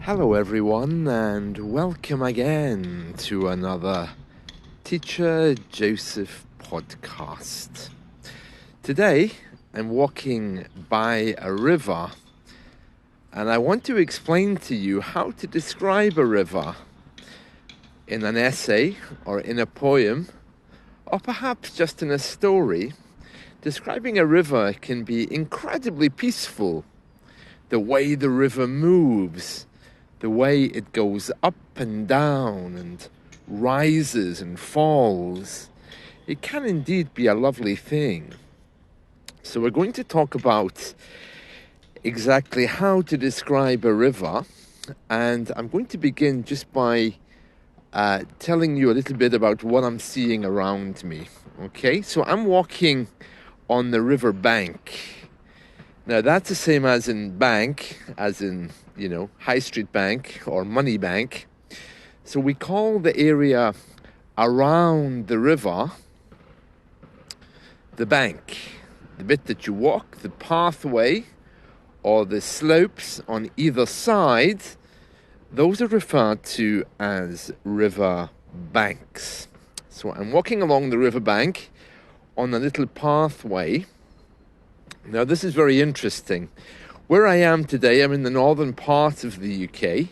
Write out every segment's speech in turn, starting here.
Hello, everyone, and welcome again to another Teacher Joseph podcast. Today, I'm walking by a river, and I want to explain to you how to describe a river in an essay or in a poem, or perhaps just in a story. Describing a river can be incredibly peaceful. The way the river moves, the way it goes up and down and rises and falls, it can indeed be a lovely thing. So we're going to talk about exactly how to describe a river, and I'm going to begin just by telling you a little bit about what I'm seeing around me. Okay, so I'm walking on the river bank. Now, that's the same as in bank, as in, High Street Bank or Money Bank. So we call the area around the river the bank. The bit that you walk, the pathway, or the slopes on either side, those are referred to as river banks. So I'm walking along the river bank on a little pathway. Now, this is very interesting. Where I am today, I'm in the northern part of the UK.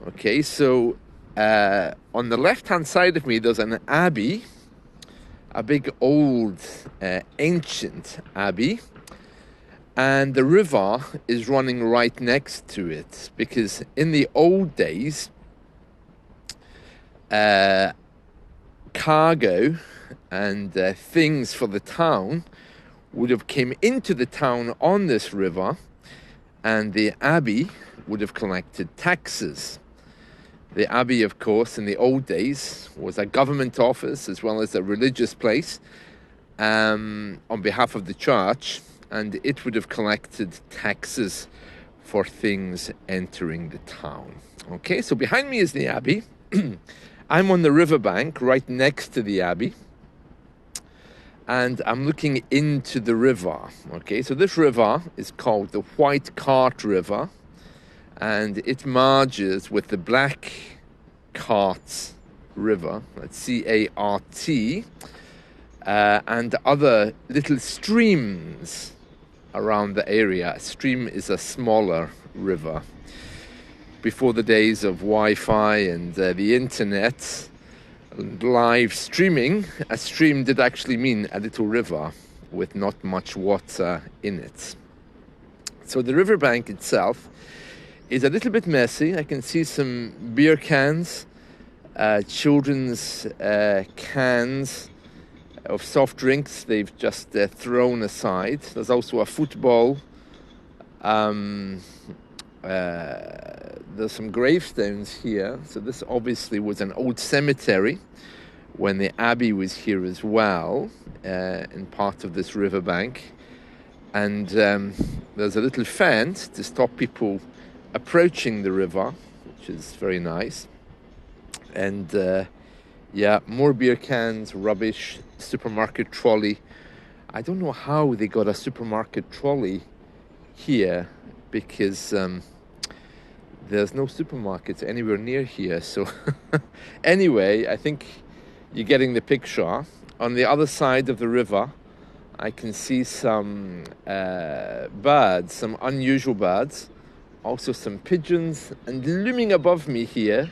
Okay, so on the left-hand side of me, there's an abbey, a big old ancient abbey, and the river is running right next to it, because in the old days, cargo and things for the town would have came into the town on this river, and the abbey would have collected taxes. The abbey, of course, in the old days was a government office as well as a religious place on behalf of the church, and it would have collected taxes for things entering the town. Okay, so behind me is the abbey. I'm on the riverbank right next to the abbey, and I'm looking into the river. Okay, so this river is called the White Cart River, and it merges with the Black Cart River, that's C-A-R-T, and other little streams around the area. A stream is a smaller river. Before the days of Wi-Fi and the internet, live streaming, a stream did actually mean a little river with not much water in it. So the riverbank itself is a little bit messy. I can see some beer cans, children's cans of soft drinks they've just thrown aside. There's also a football. There's some gravestones here. So this obviously was an old cemetery when the abbey was here as well, in part of this riverbank. And there's a little fence to stop people approaching the river, which is very nice. And more beer cans, rubbish, supermarket trolley. I don't know how they got a supermarket trolley here, because there's no supermarkets anywhere near here. So anyway, I think you're getting the picture. On the other side of the river, I can see some birds, some unusual birds, also some pigeons, and looming above me here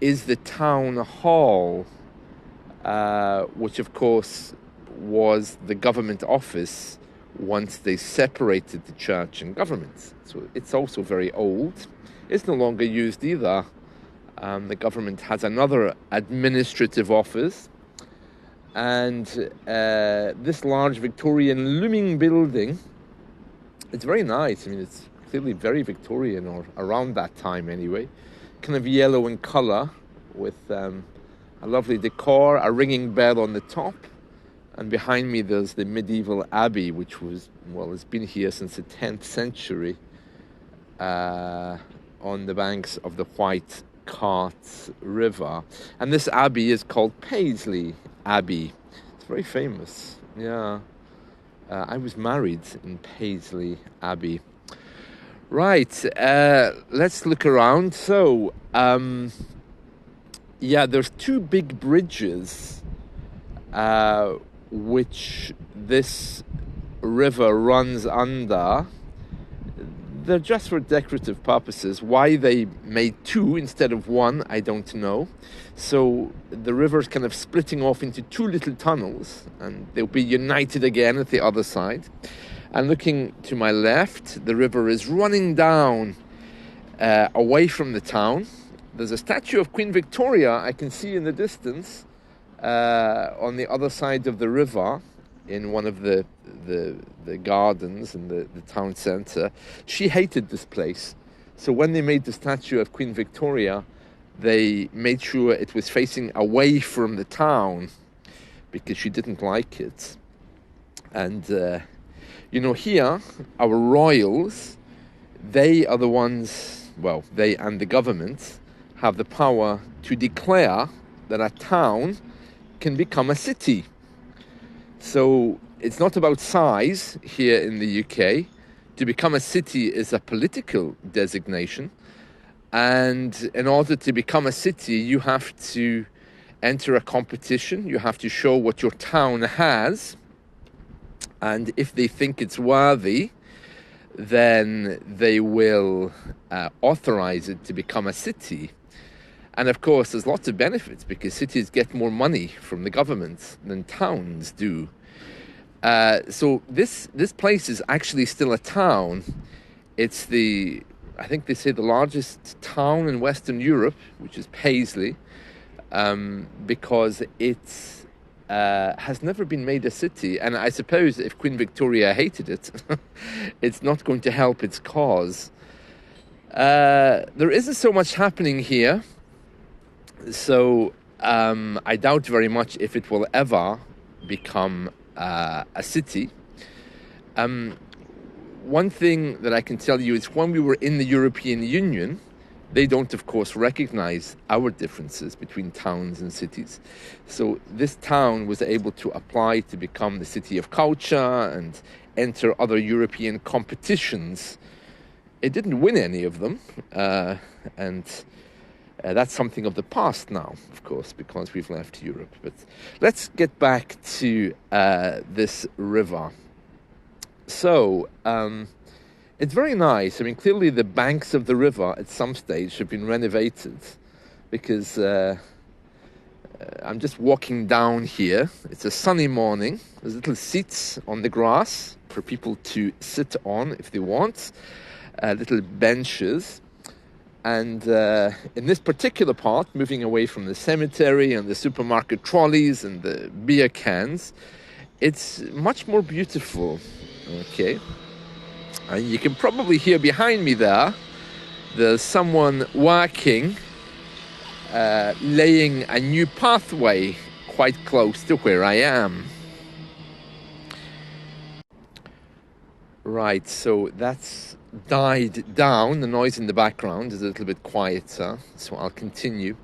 is the town hall, which of course was the government office once they separated the church and government. So it's also very old. It's no longer used either. The government has another administrative office. And this large Victorian looming building, it's very nice. I mean, it's clearly very Victorian, or around that time anyway. Kind of yellow in colour, with a lovely decor, a ringing bell on the top. And behind me there's the medieval abbey, which has been here since the 10th century, on the banks of the White Cart River. And this abbey is called Paisley Abbey. It's very famous. Yeah. I was married in Paisley Abbey. Right, let's look around. So, yeah, there's two big bridges uh, which this river runs under. They're just for decorative purposes. Why they made two instead of one, I don't know. So the river's kind of splitting off into two little tunnels, and they'll be united again at the other side. And looking to my left, the river is running down away from the town. There's a statue of Queen Victoria I can see in the distance on the other side of the river, in one of the gardens in the town centre. She hated this place. So when they made the statue of Queen Victoria, they made sure it was facing away from the town because she didn't like it. And, here, our royals, they are the ones, well, they and the government have the power to declare that a town can become a city. So it's not about size here in the UK. To become a city is a political designation. And in order to become a city, you have to enter a competition. You have to show what your town has. And if they think it's worthy, then they will authorize it to become a city. And of course, there's lots of benefits because cities get more money from the government than towns do. So this place is actually still a town. It's I think they say the largest town in Western Europe, which is Paisley, because it has never been made a city. And I suppose if Queen Victoria hated it, it's not going to help its cause. There isn't so much happening here. So I doubt very much if it will ever become a city. One thing that I can tell you is when we were in the European Union, they don't, of course, recognize our differences between towns and cities. So this town was able to apply to become the city of culture and enter other European competitions. It didn't win any of them, and that's something of the past now, of course, because we've left Europe. But let's get back to this river. So, it's very nice. I mean, clearly the banks of the river at some stage have been renovated because I'm just walking down here. It's a sunny morning. There's little seats on the grass for people to sit on if they want, little benches. And in this particular part, moving away from the cemetery and the supermarket trolleys and the beer cans, it's much more beautiful, okay? And you can probably hear behind me there's someone working, laying a new pathway quite close to where I am. Right, so that's died down. The noise in the background is a little bit quieter, so I'll continue.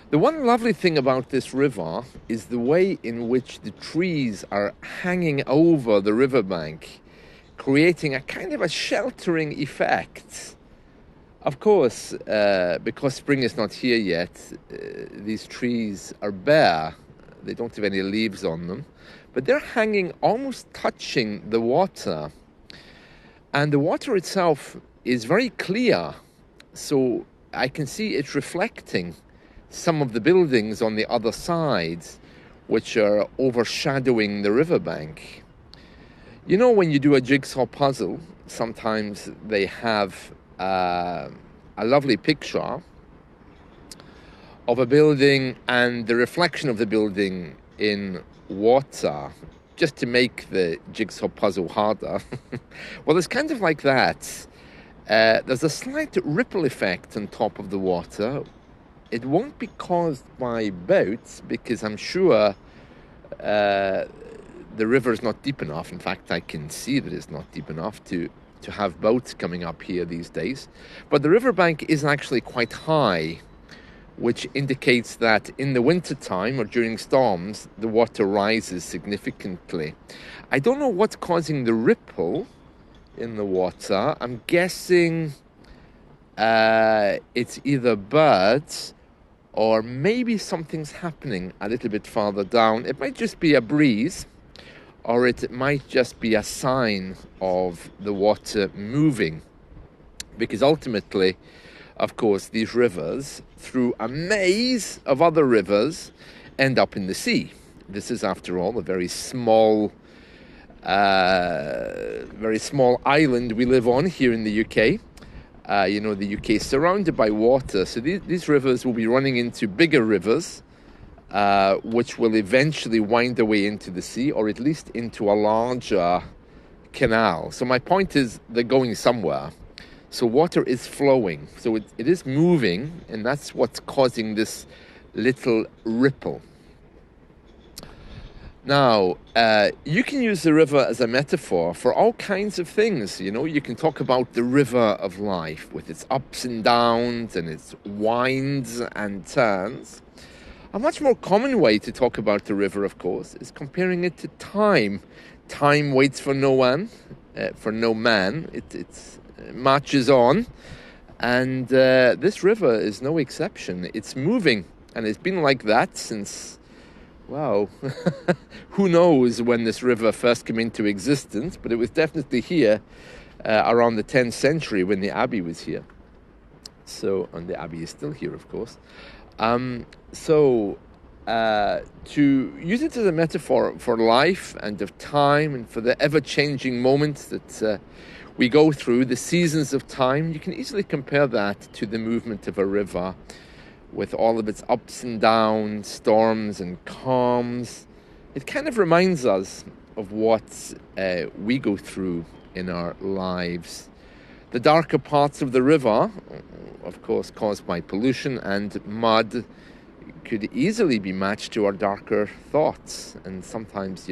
The one lovely thing about this river is the way in which the trees are hanging over the riverbank, creating a kind of a sheltering effect. Of course, because spring is not here yet, these trees are bare. They don't have any leaves on them, but they're hanging almost touching the water. And the water itself is very clear, so I can see it reflecting some of the buildings on the other side, which are overshadowing the riverbank. You know, when you do a jigsaw puzzle, sometimes they have a lovely picture of a building and the reflection of the building in water, just to make the jigsaw puzzle harder. Well, it's kind of like that. There's a slight ripple effect on top of the water. It won't be caused by boats because I'm sure the river is not deep enough. In fact, I can see that it's not deep enough to have boats coming up here these days. But the riverbank is actually quite high, which indicates that in the wintertime or during storms, the water rises significantly. I don't know what's causing the ripple, in the water. I'm guessing it's either birds or maybe something's happening a little bit farther down. It might just be a breeze, or it might just be a sign of the water moving. Because ultimately, of course, these rivers, through a maze of other rivers, end up in the sea. This is, after all, a very small island we live on here in the UK. The UK is surrounded by water, so these rivers will be running into bigger rivers, which will eventually wind their way into the sea, or at least into a larger canal. So my point is, they're going somewhere. So water is flowing, so it is moving, and that's what's causing this little ripple. Now, you can use the river as a metaphor for all kinds of things. You can talk about the river of life with its ups and downs and its winds and turns. A much more common way to talk about the river, of course, is comparing it to time. Time waits for no one, for no man. It marches on, and this river is no exception. It's moving, and it's been like that since, wow, who knows when this river first came into existence, but it was definitely here around the 10th century when the Abbey was here. And the Abbey is still here, of course. To use it as a metaphor for life and of time and for the ever-changing moments that we go through, the seasons of time, you can easily compare that to the movement of a river with all of its ups and downs, storms and calms. It kind of reminds us of what we go through in our lives. The darker parts of the river, of course, caused by pollution and mud, could easily be matched to our darker thoughts. And sometimes,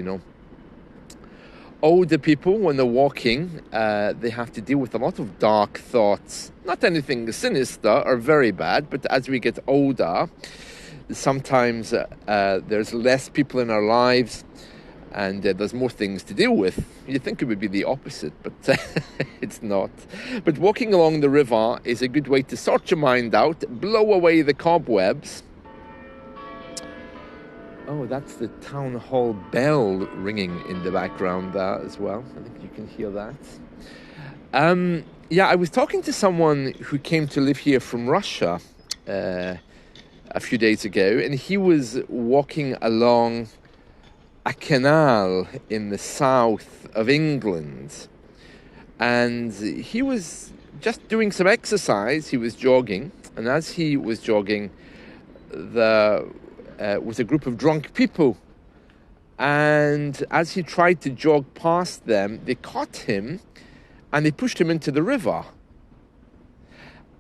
older people, when they're walking, they have to deal with a lot of dark thoughts. Not anything sinister or very bad, but as we get older, sometimes there's less people in our lives, and there's more things to deal with. You'd think it would be the opposite, but it's not. But walking along the river is a good way to sort your mind out, blow away the cobwebs. Oh, that's the town hall bell ringing in the background there as well. I think you can hear that. I was talking to someone who came to live here from Russia a few days ago, and he was walking along a canal in the south of England. And he was just doing some exercise. He was jogging, and as he was jogging, there was a group of drunk people, and as he tried to jog past them, they caught him and they pushed him into the river.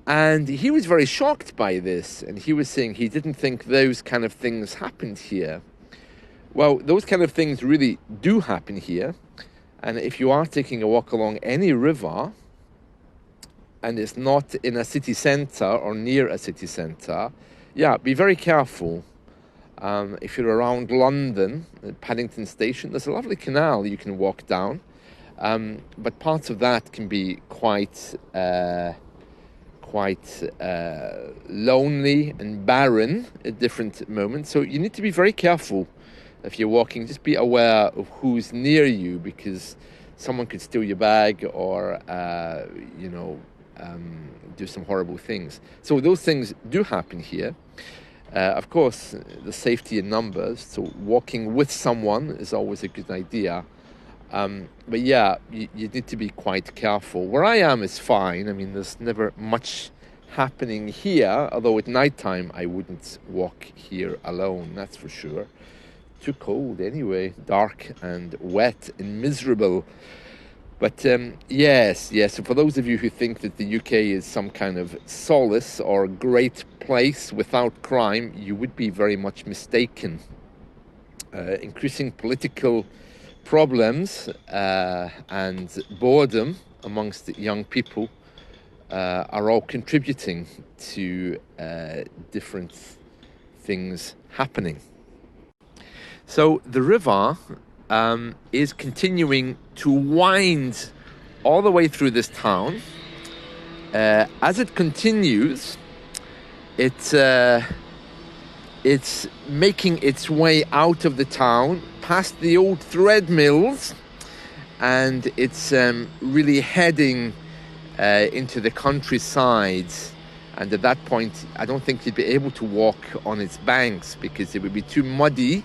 And he was very shocked by this, and he was saying he didn't think those kind of things happened here. Well, those kind of things really do happen here, and if you are taking a walk along any river and it's not in a city centre or near a city centre, be very careful. If you're around London, at Paddington Station, there's a lovely canal you can walk down, but parts of that can be quite lonely and barren at different moments. So you need to be very careful if you're walking. Just be aware of who's near you, because someone could steal your bag or do some horrible things. So those things do happen here. Of course, the safety in numbers, so walking with someone is always a good idea. But you need to be quite careful. Where I am is fine. I mean, there's never much happening here, although at nighttime I wouldn't walk here alone, that's for sure. Too cold anyway, dark and wet and miserable. But yes, so for those of you who think that the UK is some kind of solace or great place without crime, you would be very much mistaken. Increasing political problems and boredom amongst young people are all contributing to different things happening. So the river is continuing to wind all the way through this town. As it continues, it's making its way out of the town, past the old thread mills, and it's really heading into the countryside. And at that point, I don't think you'd be able to walk on its banks because it would be too muddy,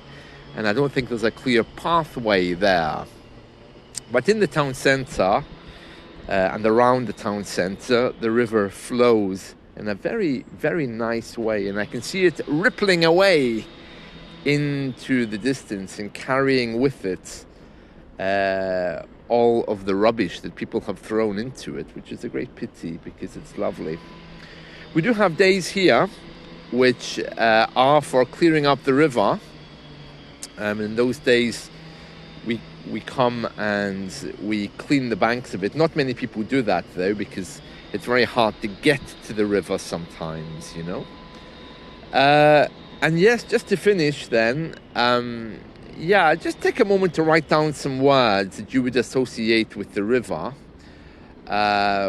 and I don't think there's a clear pathway there. But in the town centre, and around the town centre, the river flows in a very, very nice way. And I can see it rippling away into the distance and carrying with it all of the rubbish that people have thrown into it, which is a great pity because it's lovely. We do have days here which are for clearing up the river. In those days, we come and we clean the banks a bit. Not many people do that though, because it's very hard to get to the river sometimes, you know. And yes, just to finish then, just take a moment to write down some words that you would associate with the river,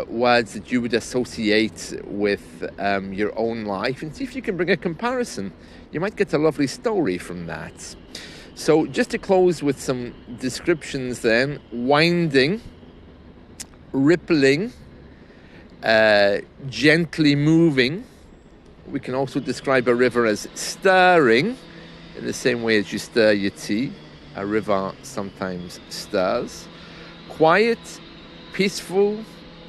words that you would associate with your own life, and see if you can bring a comparison. You might get a lovely story from that. So just to close with some descriptions then: winding, rippling, gently moving. We can also describe a river as stirring, in the same way as you stir your tea. A river sometimes stirs. Quiet, peaceful,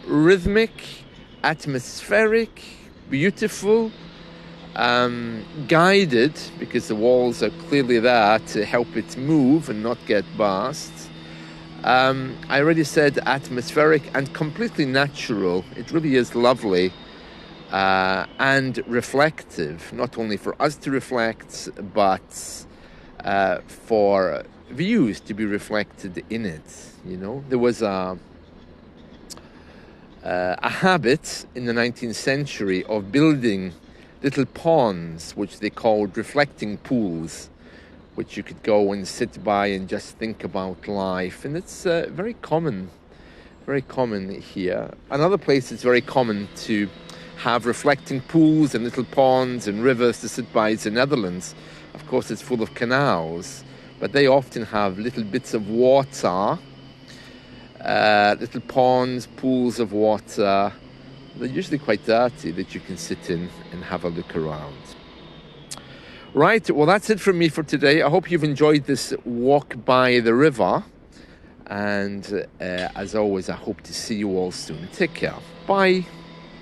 rhythmic, atmospheric, beautiful, guided, because the walls are clearly there to help it move and not get burst. I already said atmospheric and completely natural. It really is lovely and reflective, not only for us to reflect, but for views to be reflected in it. You know, there was a habit in the 19th century of building little ponds, which they called reflecting pools, which you could go and sit by and just think about life. And it's very common here. Another place it's very common to have reflecting pools and little ponds and rivers to sit by is the Netherlands. Of course, it's full of canals, but they often have little bits of water, little ponds, pools of water. They're usually quite dirty, that you can sit in and have a look around. Right, well, that's it from me for today. I hope you've enjoyed this walk by the river. And as always, I hope to see you all soon. Take care. Bye.